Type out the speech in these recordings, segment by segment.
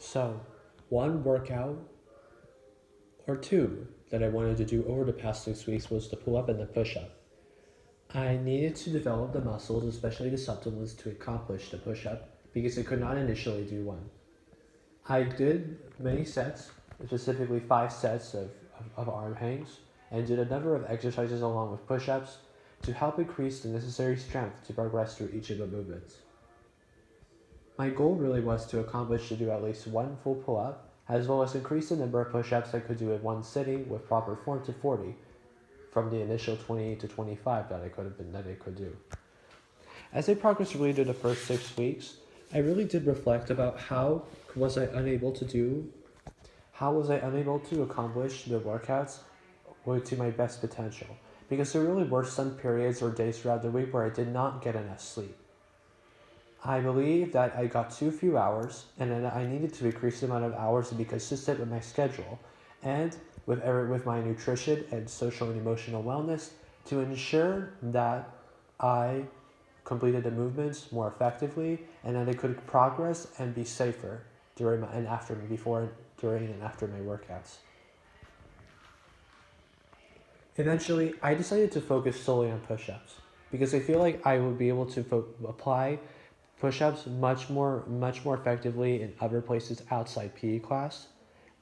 So, one workout or two that I wanted to do over the past 6 weeks was the pull up and the push up. I needed to develop the muscles, especially the subtle to accomplish the push up because I could not initially do one. I did many sets, specifically 5 sets of arm hangs, and did a number of exercises along with push ups to help increase the necessary strength to progress through each of the movements. My goal really was to accomplish to do at least one full pull up, as well as increase the number of push ups I could do in one sitting with proper form to 40 from the initial 28 to 25 that I could do. As I progressed really through the first 6 weeks, I really did reflect about how was I unable to accomplish the workouts to my best potential, because there really were some periods or days throughout the week where I did not get enough sleep. I believe that I got too few hours, and then I needed to increase the amount of hours to be consistent with my schedule and with my nutrition and social and emotional wellness to ensure that I completed the movements more effectively and that I could progress and be safer during my, and after before, during, and after my workouts. Eventually, I decided to focus solely on push-ups because I feel like I would be able to apply push-ups much more effectively in other places outside PE class,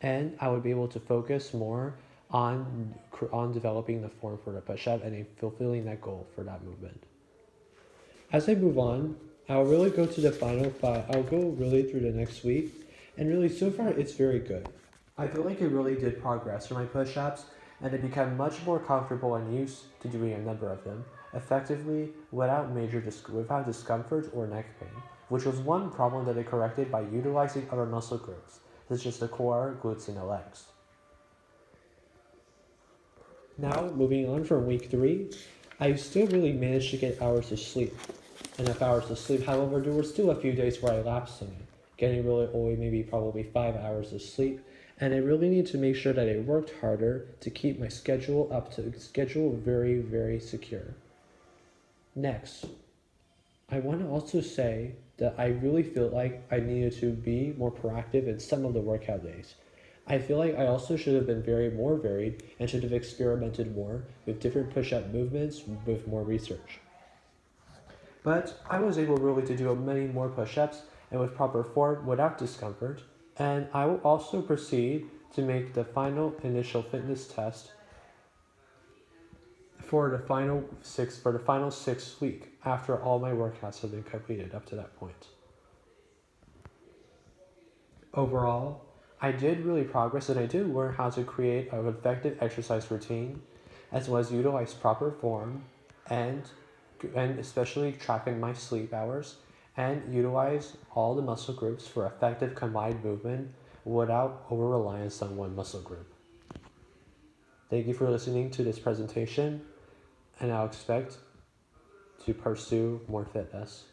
and I would be able to focus more on developing the form for the push-up and fulfilling that goal for that movement. As I move on, I'll really go to the final 5. I'll go really through the next week, and really so far it's very good. I feel like it really did progress for my push-ups, and I become much more comfortable and used to doing a number of them effectively without discomfort or neck pain, which was one problem that I corrected by utilizing other muscle groups, such as the core, glutes, and the legs. Now, moving on from week 3, I still really managed to get enough hours of sleep. However, there were still a few days where I lapsed in it, getting really only maybe probably 5 hours of sleep, and I really need to make sure that I worked harder to keep my schedule very, very secure. Next, I want to also say that I really feel like I needed to be more proactive in some of the workout days. I feel like I also should have been more varied and should have experimented more with different push-up movements with more research. But I was able really to do many more push-ups and with proper form without discomfort, and I will also proceed to make the final initial fitness test for the final 6 week after all my workouts have been completed up to that point. Overall, I did really progress and I did learn how to create an effective exercise routine as well as utilize proper form and especially tracking my sleep hours and utilize all the muscle groups for effective combined movement without over-reliance on one muscle group. Thank you for listening to this presentation, and I'll expect to pursue more fitness.